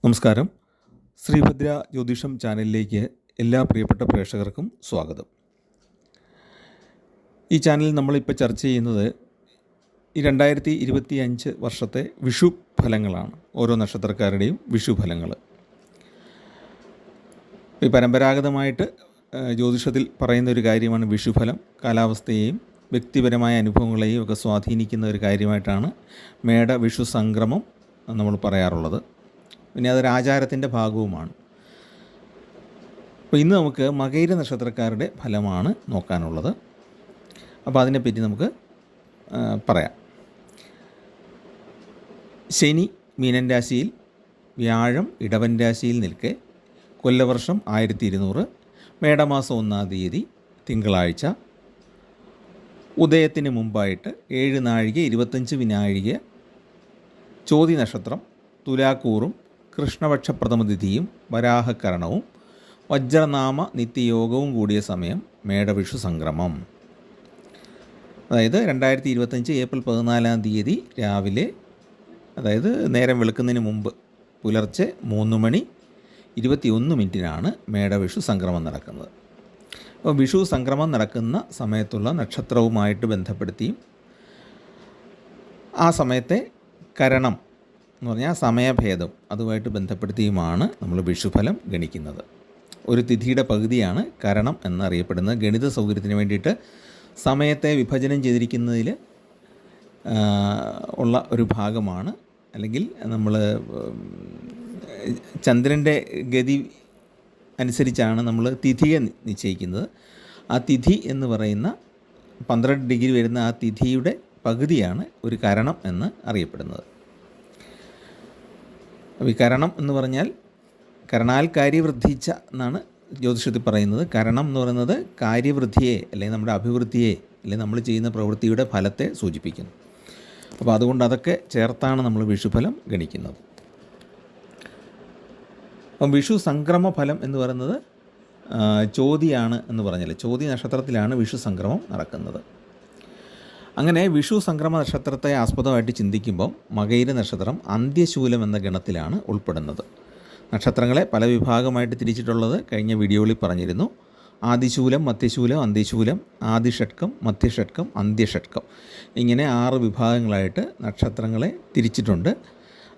നമസ്കാരം. ശ്രീഭദ്ര ജ്യോതിഷം ചാനലിലേക്ക് എല്ലാ പ്രിയപ്പെട്ട പ്രേക്ഷകർക്കും സ്വാഗതം. ഈ ചാനലിൽ നമ്മളിപ്പോൾ ചർച്ച ചെയ്യുന്നത് ഈ 2025 വർഷത്തെ വിഷു ഫലങ്ങളാണ്. ഓരോ നക്ഷത്രക്കാരുടെയും വിഷു ഫലങ്ങൾ. ഈ പരമ്പരാഗതമായിട്ട് ജ്യോതിഷത്തിൽ പറയുന്ന ഒരു കാര്യമാണ് വിഷുഫലം. കാലാവസ്ഥയെയും വ്യക്തിപരമായ അനുഭവങ്ങളെയും ഒക്കെ സ്വാധീനിക്കുന്ന ഒരു കാര്യമായിട്ടാണ് മേട വിഷു സംക്രമം നമ്മൾ പറയാറുള്ളത്. പിന്നെ അതൊരു ആചാരത്തിൻ്റെ ഭാഗവുമാണ്. അപ്പോൾ ഇന്ന് നമുക്ക് മകയിര നക്ഷത്രക്കാരുടെ ഫലമാണ് നോക്കാനുള്ളത്. അപ്പോൾ അതിനെപ്പറ്റി നമുക്ക് പറയാം. ശനി മീനൻ രാശിയിൽ, വ്യാഴം ഇടവൻ രാശിയിൽ നിൽക്കെ, കൊല്ലവർഷം 1200, മേടമാസം 1-ാം തീയതി തിങ്കളാഴ്ച, ഉദയത്തിന് മുമ്പായിട്ട് 7 നാഴിക 25 വിനാഴിക ചോതി നക്ഷത്രം, തുലാക്കൂറും കൃഷ്ണപക്ഷ പ്രഥമതിഥിയും വരാഹക്കരണവും വജ്രനാമ നിത്യയോഗവും കൂടിയ സമയം മേടവിഷു സംക്രമം. അതായത് 2025 ഏപ്രിൽ 14-ാം തീയതി രാവിലെ, അതായത് നേരം വെളുക്കുന്നതിന് മുമ്പ് പുലർച്ചെ 3 മണി 21 മിനിറ്റിനാണ് മേടവിഷു സംക്രമം നടക്കുന്നത്. അപ്പോൾ വിഷു സംക്രമം നടക്കുന്ന സമയത്തുള്ള നക്ഷത്രവുമായിട്ട് ബന്ധപ്പെടുത്തിയും ആ സമയത്തെ കരണം എന്ന് പറഞ്ഞാൽ സമയഭേദം അതുമായിട്ട് ബന്ധപ്പെടുത്തിയുമാണ് നമ്മൾ വിഷുഫലം ഗണിക്കുന്നത്. ഒരു തിഥിയുടെ പകുതിയാണ് കരണം എന്നറിയപ്പെടുന്നത്. ഗണിത സൗകര്യത്തിന് വേണ്ടിയിട്ട് സമയത്തെ വിഭജനം ചെയ്തിരിക്കുന്നതിൽ ഉള്ള ഒരു ഭാഗമാണ്. അല്ലെങ്കിൽ നമ്മൾ ചന്ദ്രൻ്റെ ഗതി അനുസരിച്ചാണ് നമ്മൾ തിഥിയെ നിശ്ചയിക്കുന്നത്. ആ തിഥി എന്ന് പറയുന്ന 12 ഡിഗ്രി വരുന്ന ആ തിഥിയുടെ പകുതിയാണ് ഒരു കരണം എന്ന് അറിയപ്പെടുന്നത്. അപ്പോൾ ഈ കരണം എന്ന് പറഞ്ഞാൽ കരണാൽ കാര്യവൃദ്ധിച്ച എന്നാണ് ജ്യോതിഷത്തിൽ പറയുന്നത്. കരണം എന്ന് പറയുന്നത് കാര്യവൃദ്ധിയെ, അല്ലെങ്കിൽ നമ്മുടെ അഭിവൃദ്ധിയെ, അല്ലെങ്കിൽ നമ്മൾ ചെയ്യുന്ന പ്രവൃത്തിയുടെ ഫലത്തെ സൂചിപ്പിക്കുന്നു. അപ്പോൾ അതുകൊണ്ട് അതൊക്കെ ചേർത്താണ് നമ്മൾ വിഷുഫലം ഗണിക്കുന്നത്. അപ്പം വിഷു സംക്രമ ഫലം എന്ന് പറയുന്നത് ചോതിയാണ് എന്ന് പറഞ്ഞാൽ, ചോതി നക്ഷത്രത്തിലാണ് വിഷു സംക്രമം നടക്കുന്നത്. അങ്ങനെ വിഷു സംക്രമ നക്ഷത്രത്തെ ആസ്പദമായിട്ട് ചിന്തിക്കുമ്പോൾ മകയിര നക്ഷത്രം അന്ത്യശൂലം എന്ന ഗണത്തിലാണ് ഉൾപ്പെടുന്നത്. നക്ഷത്രങ്ങളെ പല വിഭാഗമായിട്ട് തിരിച്ചിട്ടുള്ളത് കഴിഞ്ഞ വീഡിയോയിൽ പറഞ്ഞിരുന്നു. ആദിശൂലം, മധ്യശൂലം, അന്ത്യശൂലം, ആദിഷട്കം, മധ്യഷട്കം, അന്ത്യഷട്കം, ഇങ്ങനെ 6 വിഭാഗങ്ങളായിട്ട് നക്ഷത്രങ്ങളെ തിരിച്ചിട്ടുണ്ട്.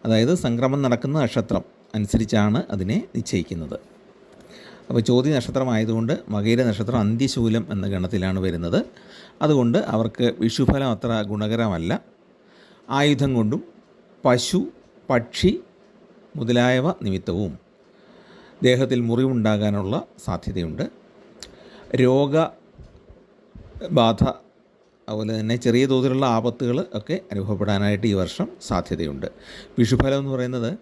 അതായത് സംക്രമം നടക്കുന്ന നക്ഷത്രം അനുസരിച്ചാണ് അതിനെ നിശ്ചയിക്കുന്നത്. അപ്പോൾ ചോതി നക്ഷത്രമായതുകൊണ്ട് മകയിര നക്ഷത്രം അന്ത്യശൂലം എന്ന ഗണത്തിലാണ് വരുന്നത്. അതുകൊണ്ട് അവർക്ക് വിഷുഫലം അത്ര ഗുണകരമല്ല. ആയുധം കൊണ്ടും പശു, പക്ഷി മുതലായവ നിമിത്തവും ദേഹത്തിൽ മുറിവുണ്ടാകാനുള്ള സാധ്യതയുണ്ട്. രോഗബാധ, അതുപോലെ തന്നെ ചെറിയ തോതിലുള്ള ആപത്തുകൾ ഒക്കെ അനുഭവപ്പെടാനായിട്ട് ഈ വർഷം സാധ്യതയുണ്ട്. വിഷുഫലം എന്ന് പറയുന്നത്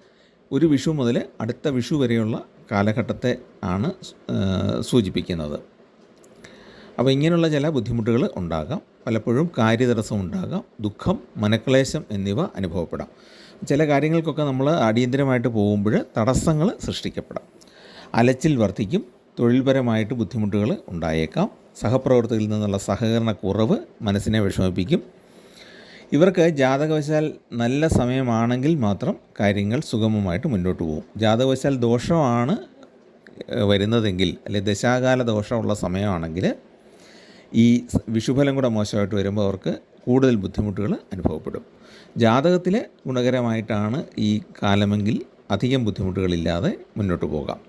ഒരു വിഷു മുതൽ അടുത്ത വിഷു വരെയുള്ള കാലഘട്ടത്തെ ആണ് സൂചിപ്പിക്കുന്നത്. അപ്പോൾ ഇങ്ങനെയുള്ള ചില ബുദ്ധിമുട്ടുകൾ ഉണ്ടാകാം. പലപ്പോഴും കാര്യതടസ്സം ഉണ്ടാകാം, ദുഃഖം, മനക്ലേശം എന്നിവ അനുഭവപ്പെടാം. ചില കാര്യങ്ങൾക്കൊക്കെ നമ്മൾ അടിയന്തരമായിട്ട് പോകുമ്പോൾ തടസ്സങ്ങൾ സൃഷ്ടിക്കപ്പെടാം. അലച്ചിൽ വർദ്ധിക്കും, തൊഴിൽപരമായിട്ട് ബുദ്ധിമുട്ടുകൾ ഉണ്ടായേക്കാം, സഹപ്രവർത്തകരിൽ നിന്നുള്ള സഹകരണ കുറവ് മനസ്സിനെ വിഷമിപ്പിക്കും. ഇവർക്ക് ജാതകവശാൽ നല്ല സമയമാണെങ്കിൽ മാത്രം കാര്യങ്ങൾ സുഗമമായിട്ട് മുന്നോട്ട് പോകും. ജാതകവശാൽ ദോഷമാണ് വരുന്നതെങ്കിൽ, അല്ലെങ്കിൽ ദശാകാല ദോഷമുള്ള സമയമാണെങ്കിൽ ഈ വിഷുഫലം കൂടെ മോശമായിട്ട് വരുമ്പോൾ അവർക്ക് കൂടുതൽ ബുദ്ധിമുട്ടുകൾ അനുഭവപ്പെടും. ജാതകത്തിൽ ഗുണകരമായിട്ടാണ് ഈ കാലമെങ്കിൽ അധികം ബുദ്ധിമുട്ടുകളില്ലാതെ മുന്നോട്ട് പോകാം.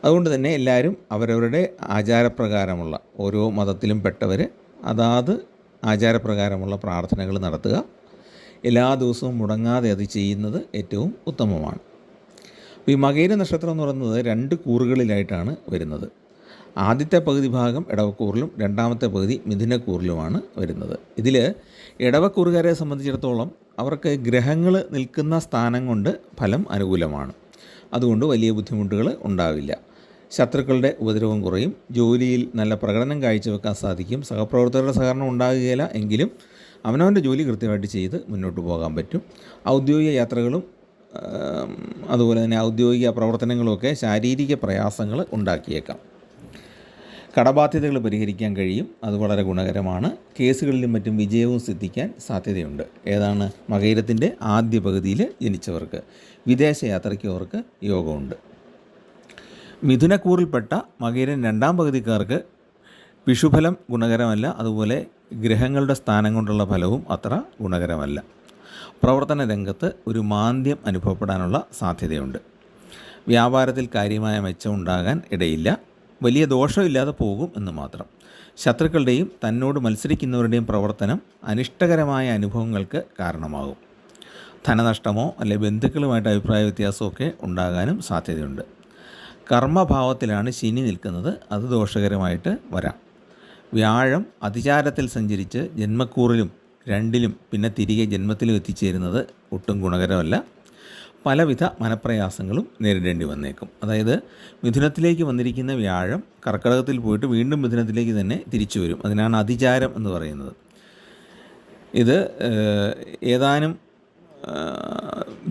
അതുകൊണ്ട് തന്നെ എല്ലാവരും അവരവരുടെ ആചാരപ്രകാരമുള്ള, ഓരോ മതത്തിലും പെട്ടവർ അതാത് ആചാരപ്രകാരമുള്ള പ്രാർത്ഥനകൾ നടത്തുക. എല്ലാ ദിവസവും മുടങ്ങാതെ അത് ചെയ്യുന്നത് ഏറ്റവും ഉത്തമമാണ്. അപ്പോൾ ഈ മകയിര നക്ഷത്രം എന്ന് പറയുന്നത് 2 കൂറുകളിലായിട്ടാണ് വരുന്നത്. ആദ്യത്തെ പകുതി ഭാഗം ഇടവക്കൂറിലും രണ്ടാമത്തെ പകുതി മിഥുനക്കൂറിലുമാണ് വരുന്നത്. ഇതിൽ ഇടവക്കൂറുകാരെ സംബന്ധിച്ചിടത്തോളം അവർക്ക് ഗ്രഹങ്ങൾ നിൽക്കുന്ന സ്ഥാനം കൊണ്ട് ഫലം അനുകൂലമാണ്. അതുകൊണ്ട് വലിയ ബുദ്ധിമുട്ടുകൾ ഉണ്ടാവില്ല. ശത്രുക്കളുടെ ഉപദ്രവം കുറയും, ജോലിയിൽ നല്ല പ്രകടനം കാഴ്ചവെക്കാൻ സാധിക്കും, സഹപ്രവർത്തകരുടെ സഹകരണം ഉണ്ടാകുകയില്ല, എങ്കിലും അവനവൻ്റെ ജോലി കൃത്യമായിട്ട് ചെയ്ത് മുന്നോട്ട് പോകാൻ പറ്റും. ഔദ്യോഗിക യാത്രകളും അതുപോലെ തന്നെ ഔദ്യോഗിക പ്രവർത്തനങ്ങളുമൊക്കെ ശാരീരിക പ്രയാസങ്ങൾ ഉണ്ടാക്കിയേക്കാം. കടബാധ്യതകൾ പരിഹരിക്കാൻ കഴിയും, അത് വളരെ ഗുണകരമാണ്. കേസുകളിലും മറ്റും വിജയവും സിദ്ധിക്കാൻ സാധ്യതയുണ്ട്. ഏതാണ്? മകയിരത്തിൻ്റെ ആദ്യ പകുതിയിൽ ജനിച്ചവർക്ക്. വിദേശയാത്രയ്ക്ക് അവർക്ക് യോഗമുണ്ട്. മിഥുനക്കൂറിൽപ്പെട്ട മകയിരം രണ്ടാം പകുതിക്കാർക്ക് വിഷുഫലം ഗുണകരമല്ല, അതുപോലെ ഗ്രഹങ്ങളുടെ സ്ഥാനം കൊണ്ടുള്ള ഫലവും അത്ര ഗുണകരമല്ല. പ്രവർത്തന രംഗത്ത് ഒരു മാന്ദ്യം അനുഭവപ്പെടാനുള്ള സാധ്യതയുണ്ട്. വ്യാപാരത്തിൽ കാര്യമായ മെച്ചം ഉണ്ടാകാൻ ഇടയില്ല. വലിയ ദോഷമില്ലാതെ പോകും എന്ന് മാത്രം. ശത്രുക്കളുടെയും തന്നോട് മത്സരിക്കുന്നവരുടെയും പ്രവർത്തനം അനിഷ്ടകരമായ അനുഭവങ്ങൾക്ക് കാരണമാകും. ധനനഷ്ടമോ അല്ലെങ്കിൽ ബന്ധുക്കളുമായിട്ട് അഭിപ്രായ വ്യത്യാസമൊക്കെ ഉണ്ടാകാനും സാധ്യതയുണ്ട്. കർമ്മഭാവത്തിലാണ് ശനി നിൽക്കുന്നത്, അത് ദോഷകരമായിട്ട് വരാം. വ്യാഴം അതിചാരത്തിൽ സഞ്ചരിച്ച് ജന്മക്കൂറിലും രണ്ടിലും പിന്നെ തിരികെ ജന്മത്തിലും എത്തിച്ചേരുന്നത് ഒട്ടും ഗുണകരമല്ല. പലവിധ മനപ്രയാസങ്ങളും നേരിടേണ്ടി വന്നേക്കും. അതായത് മിഥുനത്തിലേക്ക് വന്നിരിക്കുന്ന വ്യാഴം കർക്കിടകത്തിൽ പോയിട്ട് വീണ്ടും മിഥുനത്തിലേക്ക് തന്നെ തിരിച്ചു വരും. അതിനാണ് അതിചാരം എന്ന് പറയുന്നത്. ഇത് ഏതാനും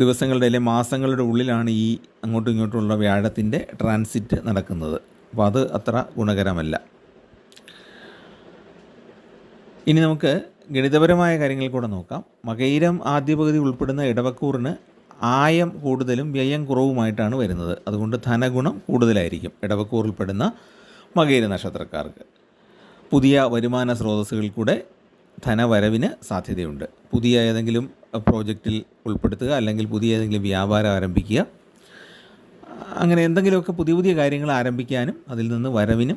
ദിവസങ്ങളുടെ അല്ലെങ്കിൽ മാസങ്ങളുടെ ഉള്ളിലാണ് ഈ അങ്ങോട്ടും ഇങ്ങോട്ടുമുള്ള വ്യാഴത്തിൻ്റെ ട്രാൻസിറ്റ് നടക്കുന്നത്. അപ്പോൾ അത് അത്ര ഗുണകരമല്ല. ഇനി നമുക്ക് ഗണിതപരമായ കാര്യങ്ങൾ കൂടെ നോക്കാം. മകയിരം ആദ്യ പകുതി ഉൾപ്പെടുന്ന ഇടവക്കൂറിന് ആയം കൂടുതലും വ്യയം കുറവുമായിട്ടാണ് വരുന്നത്. അതുകൊണ്ട് ധനഗുണം കൂടുതലായിരിക്കും ഇടവക്കൂറിൽപ്പെടുന്ന മകയിര നക്ഷത്രക്കാർക്ക്. പുതിയ വരുമാന സ്രോതസ്സുകളിൽ കൂടെ ധനവരവിന് സാധ്യതയുണ്ട്. പുതിയ ഏതെങ്കിലും പ്രോജക്റ്റിൽ ഉൾപ്പെടുത്തുക, അല്ലെങ്കിൽ പുതിയ ഏതെങ്കിലും വ്യാപാരം ആരംഭിക്കുക, അങ്ങനെ എന്തെങ്കിലുമൊക്കെ പുതിയ പുതിയ കാര്യങ്ങൾ ആരംഭിക്കാനും അതിൽ നിന്ന്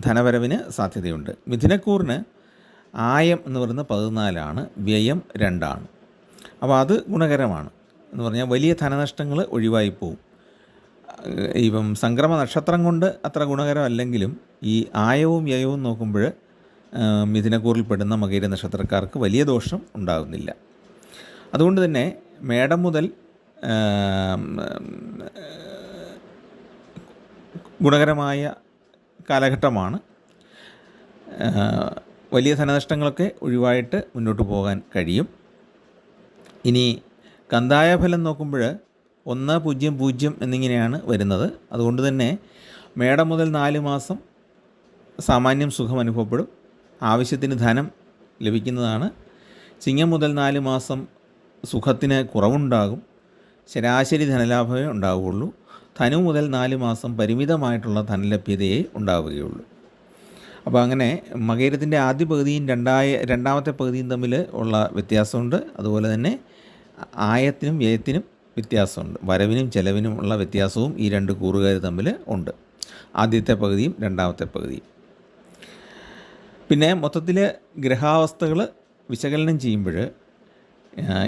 ധനവരവിന് സാധ്യതയുണ്ട്. മിഥുനക്കൂറിന് ആയം എന്ന് പറയുന്നത് 14, വ്യയം 2. അപ്പോൾ അത് ഗുണകരമാണ് എന്ന് പറഞ്ഞാൽ വലിയ ധനനഷ്ടങ്ങൾ ഒഴിവായിപ്പോവും. ഇപ്പം സംക്രമ നക്ഷത്രം കൊണ്ട് അത്ര ഗുണകരമല്ലെങ്കിലും ഈ ആയവും വ്യയവും നോക്കുമ്പോൾ മിഥുനക്കൂറിൽപ്പെടുന്ന മകയിര നക്ഷത്രക്കാർക്ക് വലിയ ദോഷം ഉണ്ടാകുന്നില്ല. അതുകൊണ്ട് തന്നെ മേടം മുതൽ ഗുണകരമായ കാലഘട്ടമാണ്. വലിയ ധനനഷ്ടങ്ങളൊക്കെ ഒഴിവായിട്ട് മുന്നോട്ട് പോകാൻ കഴിയും. ഇനി കന്തായ ഫലം നോക്കുമ്പോൾ 1-0-0 എന്നിങ്ങനെയാണ് വരുന്നത്. അതുകൊണ്ട് തന്നെ മേടം മുതൽ 4 മാസം സാമാന്യം സുഖം അനുഭവപ്പെടും, ആവശ്യത്തിന് ധനം ലഭിക്കുന്നതാണ്. ചിങ്ങം മുതൽ 4 മാസം സുഖത്തിന് കുറവുണ്ടാകും, ശരാശരി ധനലാഭമേ ഉണ്ടാവുകയുള്ളൂ. ധനു മുതൽ 4 മാസം പരിമിതമായിട്ടുള്ള ധനലഭ്യതയെ ഉണ്ടാവുകയുള്ളൂ. അപ്പോൾ അങ്ങനെ മകയിരത്തിൻ്റെ ആദ്യ പകുതിയും രണ്ടാമത്തെ പകുതിയും തമ്മിൽ ഉള്ള വ്യത്യാസമുണ്ട്. അതുപോലെ തന്നെ ആയത്തിനും വ്യയത്തിനും വ്യത്യാസമുണ്ട്. വരവിനും ചെലവിനും ഉള്ള വ്യത്യാസവും ഈ രണ്ട് കൂറുകാർ തമ്മിൽ ഉണ്ട്, ആദ്യത്തെ പകുതിയും രണ്ടാമത്തെ പകുതിയും. പിന്നെ മൊത്തത്തിൽ ഗ്രഹാവസ്ഥകൾ വിശകലനം ചെയ്യുമ്പോൾ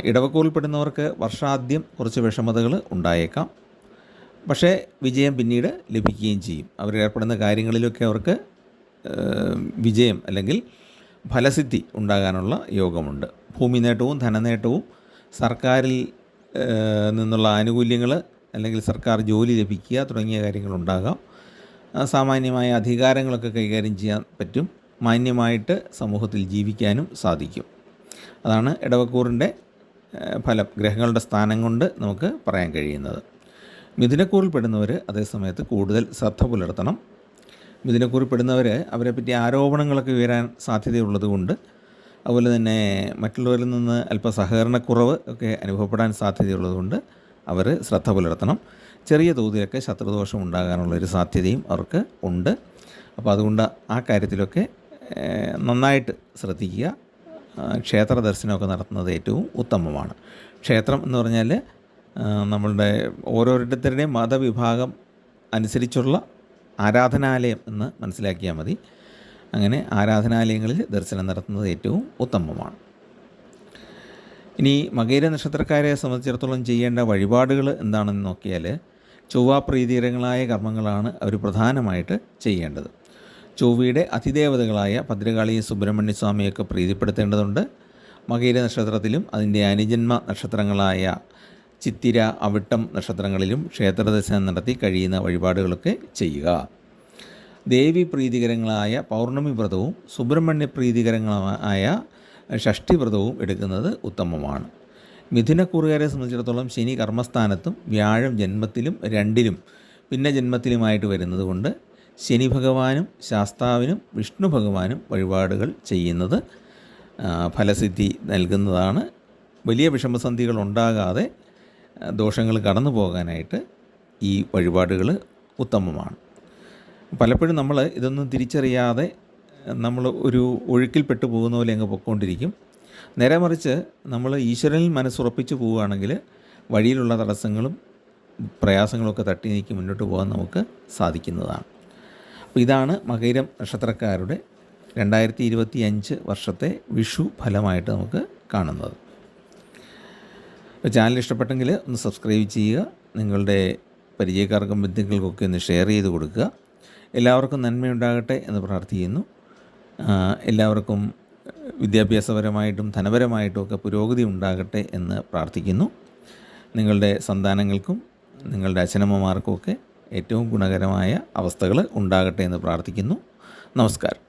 ഇടവക്കൂറിൽപ്പെടുന്നവർക്ക് വർഷാദ്യം കുറച്ച് വിഷമതകൾ ഉണ്ടായേക്കാം. പക്ഷേ വിജയം പിന്നീട് ലഭിക്കുകയും ചെയ്യും. അവർ ഏർപ്പെടുന്ന കാര്യങ്ങളിലൊക്കെ അവർക്ക് വിജയം അല്ലെങ്കിൽ ഫലസിദ്ധി ഉണ്ടാകാനുള്ള യോഗമുണ്ട്. ഭൂമി നേട്ടവും ധനനേട്ടവും സർക്കാരിൽ നിന്നുള്ള ആനുകൂല്യങ്ങൾ അല്ലെങ്കിൽ സർക്കാർ ജോലി ലഭിക്കുക തുടങ്ങിയ കാര്യങ്ങളുണ്ടാകാം. സാമാന്യമായ അധികാരങ്ങളൊക്കെ കൈകാര്യം ചെയ്യാൻ പറ്റും. മാന്യമായിട്ട് സമൂഹത്തിൽ ജീവിക്കാനും സാധിക്കും. അതാണ് ഇടവക്കൂറിൻ്റെ ഫലം, ഗ്രഹങ്ങളുടെ സ്ഥാനം കൊണ്ട് നമുക്ക് പറയാൻ കഴിയുന്നത്. മിഥുനക്കൂറിൽപ്പെടുന്നവർ അതേസമയത്ത് കൂടുതൽ ശ്രദ്ധ പുലർത്തണം. മിഥുനക്കൂറിൽപ്പെടുന്നവർ അവരെപ്പറ്റി ആരോപണങ്ങളൊക്കെ ഉയരാൻ സാധ്യതയുള്ളത് കൊണ്ട്, അതുപോലെ തന്നെ മറ്റുള്ളവരിൽ നിന്ന് അല്പം സഹകരണക്കുറവ് ഒക്കെ അനുഭവപ്പെടാൻ സാധ്യതയുള്ളതുകൊണ്ട് അവർ ശ്രദ്ധ പുലർത്തണം. ചെറിയ തോതിലൊക്കെ ശത്രുദോഷം ഉണ്ടാകാനുള്ളൊരു സാധ്യതയും അവർക്ക് ഉണ്ട്. അപ്പോൾ അതുകൊണ്ട് ആ കാര്യത്തിലൊക്കെ നന്നായിട്ട് ശ്രദ്ധിക്കുക. ക്ഷേത്ര ദർശനമൊക്കെ നടത്തുന്നത് ഏറ്റവും ഉത്തമമാണ്. ക്ഷേത്രം എന്ന് പറഞ്ഞാൽ നമ്മളുടെ ഓരോരുത്തരുടെയും മതവിഭാഗം അനുസരിച്ചുള്ള ആരാധനാലയം എന്ന് മനസ്സിലാക്കിയാൽ മതി. അങ്ങനെ ആരാധനാലയങ്ങളിൽ ദർശനം നടത്തുന്നത് ഏറ്റവും ഉത്തമമാണ്. ഇനി മകയിര നക്ഷത്രക്കാരെ സംബന്ധിച്ചിടത്തോളം ചെയ്യേണ്ട വഴിപാടുകൾ എന്താണെന്ന് നോക്കിയാൽ ചൊവ്വാപ്രീതികരങ്ങളായ കർമ്മങ്ങളാണ് അവർ പ്രധാനമായിട്ട് ചെയ്യേണ്ടത്. ചൊവ്വയുടെ അതിദേവതകളായ ഭദ്രകാളിയും സുബ്രഹ്മണ്യ സ്വാമിയൊക്കെ പ്രീതിപ്പെടുത്തേണ്ടതുണ്ട്. മകയിര നക്ഷത്രത്തിലും അതിൻ്റെ അനുജന്മ നക്ഷത്രങ്ങളായ ചിത്തിര, അവിട്ടം നക്ഷത്രങ്ങളിലും ക്ഷേത്രദർശനം നടത്തി കഴിയുന്ന വഴിപാടുകളൊക്കെ ചെയ്യുക. ദേവി പ്രീതികരങ്ങളായ പൗർണമി വ്രതവും സുബ്രഹ്മണ്യ പ്രീതികരങ്ങളായ ഷഷ്ഠി വ്രതവും എടുക്കുന്നത് ഉത്തമമാണ്. മിഥുനക്കൂറുകാരെ സംബന്ധിച്ചിടത്തോളം ശനി കർമ്മസ്ഥാനത്തും വ്യാഴം ജന്മത്തിലും രണ്ടിലും പിന്നെ ജന്മത്തിലുമായിട്ട് വരുന്നത് കൊണ്ട് ശനി ഭഗവാനും ശാസ്താവിനും വിഷ്ണു ഭഗവാനും വഴിപാടുകൾ ചെയ്യുന്നത് ഫലസിദ്ധി നൽകുന്നതാണ്. വലിയ വിഷമസന്ധികൾ ഉണ്ടാകാതെ ദോഷങ്ങൾ കടന്നു പോകാനായിട്ട് ഈ വഴിപാടുകൾ ഉത്തമമാണ്. പലപ്പോഴും നമ്മൾ ഇതൊന്നും തിരിച്ചറിയാതെ നമ്മൾ ഒരു ഒഴുക്കിൽപ്പെട്ടു പോകുന്ന പോലെ അങ്ങ് പൊയ്ക്കൊണ്ടിരിക്കും. നേരെ മറിച്ച് നമ്മൾ ഈശ്വരനിൽ മനസ്സുറപ്പിച്ച് പോവുകയാണെങ്കിൽ വഴിയിലുള്ള തടസ്സങ്ങളും പ്രയാസങ്ങളൊക്കെ തട്ടി നീക്കി മുന്നോട്ട് പോകാൻ നമുക്ക് സാധിക്കുന്നതാണ്. അപ്പോൾ ഇതാണ് മകയിരം നക്ഷത്രക്കാരുടെ 2025 വർഷത്തെ വിഷു ഫലമായിട്ട് നമുക്ക് കാണുന്നത്. അപ്പോൾ ചാനൽ ഇഷ്ടപ്പെട്ടെങ്കിൽ ഒന്ന് സബ്സ്ക്രൈബ് ചെയ്യുക, നിങ്ങളുടെ പരിചയക്കാർക്കും ബന്ധുക്കൾക്കൊക്കെ ഒന്ന് ഷെയർ ചെയ്ത് കൊടുക്കുക. എല്ലാവർക്കും നന്മയുണ്ടാകട്ടെ എന്ന് പ്രാർത്ഥിക്കുന്നു. എല്ലാവർക്കും വിദ്യാഭ്യാസപരമായിട്ടും ധനപരമായിട്ടും ഒക്കെ പുരോഗതി ഉണ്ടാകട്ടെ എന്ന് പ്രാർത്ഥിക്കുന്നു. നിങ്ങളുടെ സന്താനങ്ങൾക്കും നിങ്ങളുടെ അച്ഛനമ്മമാർക്കും ഒക്കെ ഏറ്റവും ഗുണകരമായ അവസ്ഥകൾ ഉണ്ടാകട്ടെ എന്ന് പ്രാർത്ഥിക്കുന്നു. നമസ്കാരം.